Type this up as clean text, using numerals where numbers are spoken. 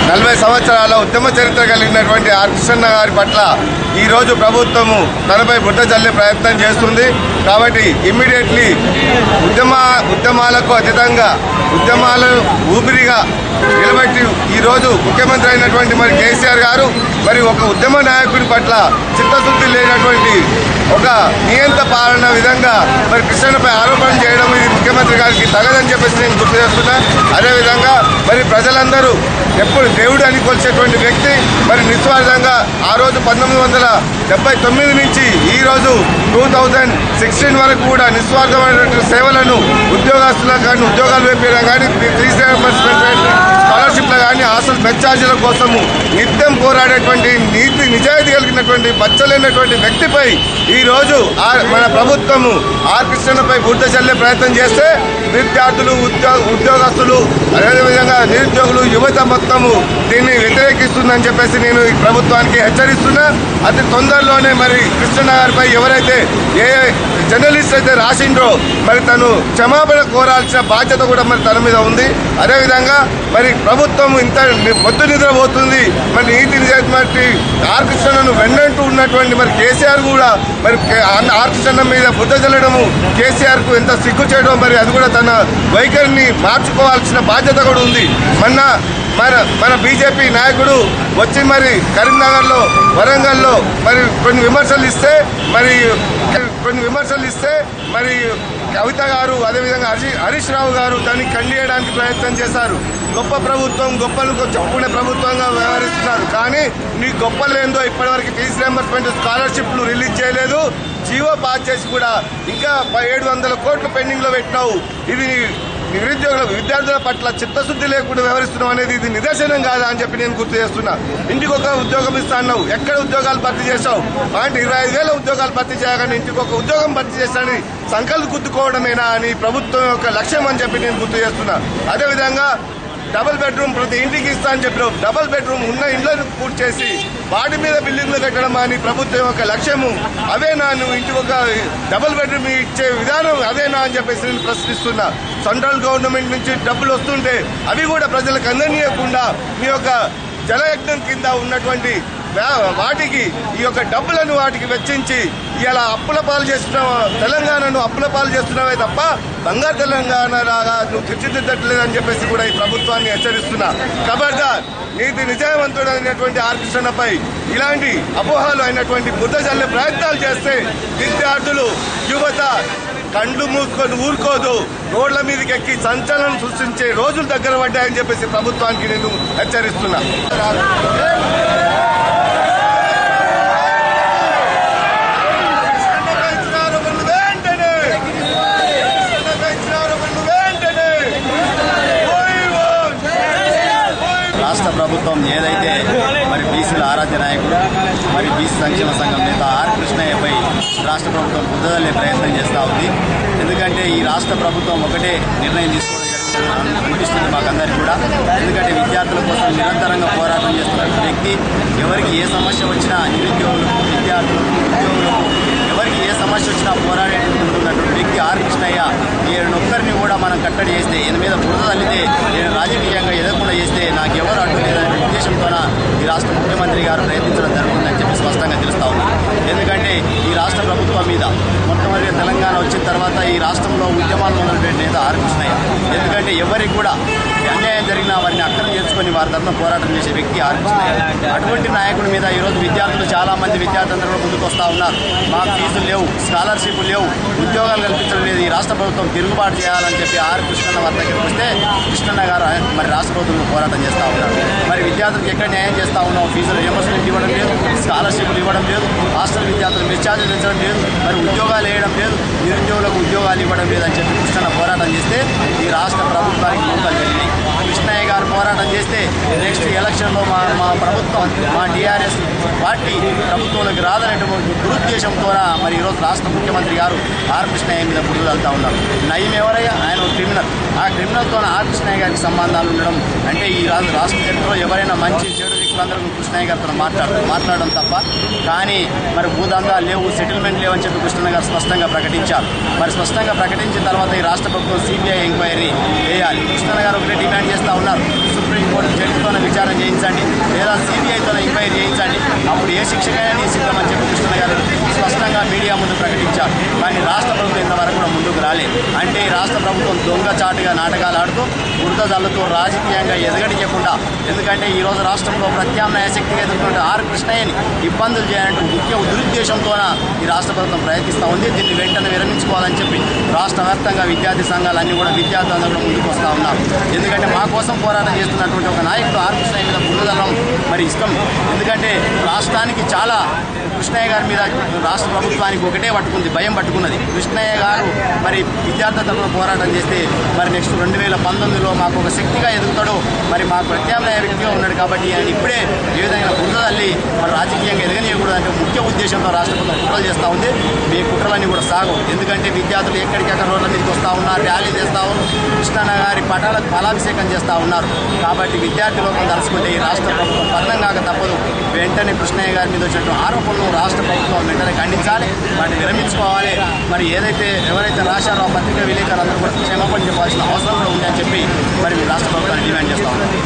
40 సంవత్సరాల ఉద్యమ చరిత్ర కలిగినటువంటి ఆర్ కృష్ణన్న గారి పట్ల ఈరోజు ప్రభుత్వము తనపై బుట్ట చల్లే ప్రయత్నం చేస్తుంది. కాబట్టి ఇమ్మీడియట్లీ ఉద్యమాలకు అతీతంగా ఉద్యమాలను ఊపిరిగా నిలబెట్టి ఈరోజు ముఖ్యమంత్రి అయినటువంటి మరి కేసీఆర్ గారు మరి ఒక ఉద్యమ నాయకుడి పట్ల చిత్తశుద్ధి లేనటువంటి ఒక నియంత పాలన విధంగా మరి కృష్ణన్నపై ఆరోపణలు చేయడం ఇది ముఖ్యమంత్రి గారికి తగదని చెప్పేసి నేను గుర్తు చేస్తున్నా. అదేవిధంగా మరి ప్రజలందరూ ఎప్పుడు దేవుడు అని కొలిచేటువంటి వ్యక్తి మరి నిస్వార్థంగా ఆ రోజు 1979 నుంచి ఈరోజు 2016 వరకు కూడా నిస్వార్థమైనటువంటి సేవలను ఉద్యోగస్తులకు కానీ ఉద్యోగాలు వేపేయడం కానీ 3% స్కాలర్షిప్లు కానీ హాస్టల్ బెడ్ ఛార్జీల కోసము నిత్యం పోరాడేటువంటి నీతి నిజాయితీ కలిగినటువంటి బచ్చలైనటువంటి వ్యక్తిపై ఈరోజు మన ప్రభుత్వము ఆర్ కృష్ణన్నపై బురద చల్లే ప్రయత్నం చేస్తే విద్యార్థులు ఉద్యోగస్తులు అదేవిధంగా నిరుద్యోగులు యువత మొత్తము దీన్ని వ్యతిరేకిస్తుందని చెప్పేసి నేను ఈ ప్రభుత్వానికి హెచ్చరిస్తున్నా. అతి తొందరలోనే మరి కృష్ణన్న గారిపై ఎవరైతే ఏ జర్నలిస్ట్ అయితే రాసిండ్రో మరి తను క్షమాపణ కోరాల్సిన బాధ్యత కూడా మరి తన మీద ఉంది. అదేవిధంగా మరి ప్రభుత్వం ఇంత మొద్దు నిద్రపోతుంది. మరి నీతి నిజాయితీ ఆర్ కృష్ణన్నను వెన్నంటూ ఉన్నటువంటి మరి కేసీఆర్ కూడా మరి ఆర్ కృష్ణన్న మీద బుద్ధ చల్లడము కేసీఆర్కు ఎంత సిగ్గు చేయడం మరి అది కూడా తన వైఖరిని మార్చుకోవాల్సిన బాధ్యత కూడా ఉంది. మన బీజేపీ నాయకుడు వచ్చి మరి కరీంనగర్లో వరంగల్లో మరి కొన్ని విమర్శలు ఇస్తే మరి కవిత గారు అదేవిధంగా హరీష్ రావు గారు దాన్ని ఖండియడానికి ప్రయత్నం చేశారు. గొప్ప ప్రభుత్వం గొప్పలు చెప్పుకునే ప్రభుత్వంగా వ్యవహరిస్తున్నారు. కానీ నీ గొప్పలేందో ఇప్పటివరకు ఫీజు రియంబర్స్మెంట్ స్కాలర్షిప్లు రిలీజ్ చేయలేదు. జీవో పాస్ చేసి కూడా ఇంకా 700 కోట్లు పెండింగ్లో పెట్టినావు. ఇది విద్యార్థుల పట్ల చిత్తశుద్ధి లేకుండా వ్యవహరిస్తున్నావు అనేది ఇది నిదర్శనం కాదా అని చెప్పి నేను గుర్తు చేస్తున్నా. ఇంటికి ఒక ఉద్యోగం ఇస్తా అన్నావు, ఎక్కడ ఉద్యోగాలు భర్తీ చేశావు? 25,000 ఉద్యోగాలు భర్తీ చేయగానే ఇంటికి ఒక ఉద్యోగం భర్తీ చేస్తానని సంకల్పం గుర్తుకోవడమేనా అని ప్రభుత్వం యొక్క లక్ష్యం అని చెప్పి నేను గుర్తు చేస్తున్నా. అదేవిధంగా డబుల్ బెడ్రూమ్ ప్రతి ఇంటికి ఇస్తా అని చెప్పినావు. డబుల్ బెడ్రూమ్ ఉన్న ఇళ్లను పూర్తి చేసి వాటి మీద బిల్డింగ్లు కట్టడం అని ప్రభుత్వం యొక్క లక్ష్యము అవేనా? నువ్వు ఇంటికి ఒక డబుల్ బెడ్రూమ్ ఇచ్చే విధానం అదేనా అని చెప్పేసి నేను ప్రశ్నిస్తున్నా. సెంట్రల్ గవర్నమెంట్ నుంచి డబ్బులు వస్తుంటే అవి కూడా ప్రజలకు అందనీయకుండా మీ యొక్క జలయజ్ఞం కింద ఉన్నటువంటి వాటికి ఈ యొక్క డబ్బులను వాటికి వెచ్చించి ఇలా అప్పుల పాలు చేస్తున్న తెలంగాణను అప్పుల పాలు చేస్తున్నావే తప్ప బంగారు తెలంగాణ లాగా నువ్వు తీర్చిదిద్దట్లేదని చెప్పేసి కూడా ఈ ప్రభుత్వాన్ని హెచ్చరిస్తున్నా. ఖబర్దార్, నీతి నిజాయవంతుడైనటువంటి ఆర్ కృష్ణన్నపై ఇలాంటి అపోహలు అయినటువంటి బుద్ధ చల్లే ప్రయత్నాలు చేస్తే విద్యార్థులు యువత కండ్లు మూసుకొని ఊరుకోదు. రోడ్ల మీదకి ఎక్కి సంచలనం సృష్టించే రోజులు దగ్గర పడ్డాయని చెప్పేసి ప్రభుత్వానికి నేను హెచ్చరిస్తున్నా. రాష్ట్ర ప్రభుత్వం ఏదైతే మరి బీసీల ఆరాధ్య నాయకుడు మరి బీసీ సంక్షేమ సంఘం నేత ఆర్ కృష్ణయ్యపై రాష్ట్ర ప్రభుత్వం బుద్ధదల్లే ప్రయత్నం చేస్తూ ఉంది. ఎందుకంటే ఈ రాష్ట్ర ప్రభుత్వం ఒకటే నిర్ణయం తీసుకోవడం అనిపిస్తుంది మాకందరికీ కూడా. ఎందుకంటే విద్యార్థుల కోసం నిరంతరంగా పోరాటం చేస్తున్న వ్యక్తి, ఎవరికి ఏ సమస్య వచ్చినా నిరుద్యోగులకు విద్యార్థులకు ఉద్యోగులకు ఎవరికి ఏ సమస్య వచ్చినా పోరాడేటటువంటి వ్యక్తి ఆర్ కృష్ణయ్య. ఒక్కరిని కూడా మనం కట్టడి చేస్తే ఈయన మీద బురద తల్లితే నేను రాజకీయంగా ఎదగకుండా చేస్తే నాకు ఎవరు అడ్డు లేదనే ఉద్దేశంతోన ఈ రాష్ట్ర ముఖ్యమంత్రి గారు ప్రయత్నించడం జరుగుతుందని చెప్పి స్పష్టంగా తెలుస్తూ ఉంది. ఎందుకంటే ఈ రాష్ట్ర ప్రభుత్వం మీద మొట్టమొదటి తెలంగాణ వచ్చిన తర్వాత ఈ రాష్ట్రంలో ఉద్యమాలు మొదలుపెట్టిన నేత ఆర్ కృష్ణయ్య. ఎందుకంటే ఎవరికి కూడా అన్యాయం జరిగినా వారిని అక్కడం చేసుకుని వారి తరఫున పోరాటం చేసే వ్యక్తి ఆర్ కృష్ణయ్య. అటువంటి నాయకుడి మీద ఈరోజు విద్యార్థులు చాలామంది విద్యార్థులందరూ ముందుకు వస్తూ ఉన్నారు. మాకు ఫీజులు లేవు, స్కాలర్షిప్లు లేవు, ఉద్యోగాలు కల్పించడం లేదు, ఈ రాష్ట్ర ప్రభుత్వం తిరుగుబాటు చేయాలని చెప్పి ఆర్ కృష్ణన్న వారి దగ్గరికి వస్తే కృష్ణన్న గారు మరి రాష్ట్ర ప్రభుత్వం పోరాటం చేస్తూ ఉన్నారు. మరి విద్యార్థులకు ఎక్కడ న్యాయం చేస్తూ ఉన్నాం? ఫీజులు రియంబర్స్మెంట్ ఇవ్వడం లేదు, స్కాలర్షిప్లు ఇవ్వడం లేదు, హాస్టల్ విద్యార్థులు డిశ్చార్జ్ పెంచడం లేదు, మరి ఉద్యోగాలు వేయడం లేదు, నిరుద్యోగులకు ఉద్యోగాలు ఇవ్వడం లేదని చెప్పి కృష్ణన్న పోరాటం చేస్తే ఈ రాష్ట్ర ప్రభుత్వానికి మూకలు జరిగినాయి. కృష్ణయ్య గారు పోరాటం చేస్తే నెక్స్ట్ ఎలక్షన్లో మా ప్రభుత్వం మా టీఆర్ఎస్ పార్టీ ప్రభుత్వంలోకి రాదనేటువంటి దురుద్దేశంతో మరి ఈరోజు రాష్ట్ర ముఖ్యమంత్రి గారు ఆర్ కృష్ణయ్య మీద బురద వెళ్తూ ఉన్నారు. నయం ఎవరయ్యా? ఆయన ఒక క్రిమినల్. ఆ క్రిమినల్తో ఆర్ కృష్ణయ్య గారికి సంబంధాలు ఉండడం అంటే ఈ రాష్ట్ర చరిత్రలో ఎవరైనా మంచి చెడు వ్యక్తులందరూ కృష్ణయ్య గారితో మాట్లాడడం తప్ప. కానీ మరి భూదందాలు లేవు, సెటిల్మెంట్ లేవని చెప్పి కృష్ణయ్య గారు స్పష్టంగా ప్రకటించారు. మరి స్పష్టంగా ప్రకటించిన తర్వాత ఈ రాష్ట్ర ప్రభుత్వం సిబిఐ ఎంక్వైరీ వేయాలి. కృష్ణయ్య గారు ఒకటే డిమాండ్ చేస్తూ ఉన్నారు, సుప్రీంకోర్టు జడ్జితోనే విచారణ చేయించాలి. శిక్షకైనా నీ సిద్ధమని చెప్పి కృష్ణ గారు స్పష్టంగా మీడియా ముందు ప్రకటించారు. కానీ రాష్ట్ర ప్రభుత్వం ఇంతవరకు కూడా ముందుకు రాలేదు. అంటే ఈ రాష్ట్ర ప్రభుత్వం దొంగచాటుగా నాటకాలు ఆడుతూ బురద జల్లుతో రాజకీయంగా ఎదగడియకుండా, ఎందుకంటే ఈరోజు రాష్ట్రంలో ప్రత్యామ్నాయ శక్తిగా ఎదుర్కొంటే ఆర్ కృష్ణయ్యని ఇబ్బందులు చేయాలంటే ముఖ్య దురుద్దేశంతోన ఈ రాష్ట్ర ప్రభుత్వం ప్రయత్నిస్తూ ఉంది. దీన్ని వెంటనే విరమించుకోవాలని చెప్పి రాష్ట్ర వ్యాప్తంగా విద్యార్థి సంఘాలన్నీ కూడా విద్యార్థులందరూ కూడా ముందుకు వస్తూ ఉన్నారు. ఎందుకంటే మా కోసం పోరాటం చేస్తున్నటువంటి ఒక నాయకుడు ఆర్ కృష్ణయ్య మీద బురదలం మరి ఇష్టం. ఎందుకంటే రాష్ట్రానికి చాలా కృష్ణయ్య గారి మీద రాష్ట్ర ప్రభుత్వానికి ఒకటే పట్టుకుంది, భయం పట్టుకున్నది. కృష్ణయ్య గారు మరి విద్యార్థుల తరఫున పోరాటం చేస్తే మరి నెక్స్ట్ 2019లో మాకు ఒక శక్తిగా ఎదుగుతాడు, మరి మాకు ప్రత్యామ్నాయ వ్యక్తిగా ఉన్నాడు. కాబట్టి ఆయన ఇప్పుడే ఏ విధంగా బురదల్లి మరి రాజకీయంగా ఎదగనీయకూడదంటే ముఖ్య ఉద్దేశంతో రాష్ట్ర ప్రభుత్వం కుట్రలు చేస్తూ ఉంది. మీ కుట్రలన్నీ కూడా సాగవు. ఎందుకంటే విద్యార్థులు ఎక్కడికెక్కడ రోడ్ల మీదకి వస్తూ ఉన్నారు, ర్యాలీ చేస్తూ ఉన్నారు, కృష్ణన్న గారి పటాలకు ఫలాభిషేకం చేస్తూ ఉన్నారు. కాబట్టి విద్యార్థి లోకం తలుచుకుంటే ఈ రాష్ట్ర ప్రభుత్వం పతనం కాక తప్పదు. వెంటనే కృష్ణయ్య గారి మీద వచ్చినటువంటి ఆరోపణలు రాష్ట్ర ప్రభుత్వం వెంటనే ఖండించాలి, వాటిని విరమించుకోవాలి. మరి ఎవరైతే రాశారో ఆ పత్రికా విలేకరులందరూ కూడా క్షమాపణ చెప్పాల్సిన అవసరం కూడా ఉంది అని చెప్పి మరి రాష్ట్ర ప్రభుత్వాన్ని డిమాండ్ చేస్తూ ఉన్నారు.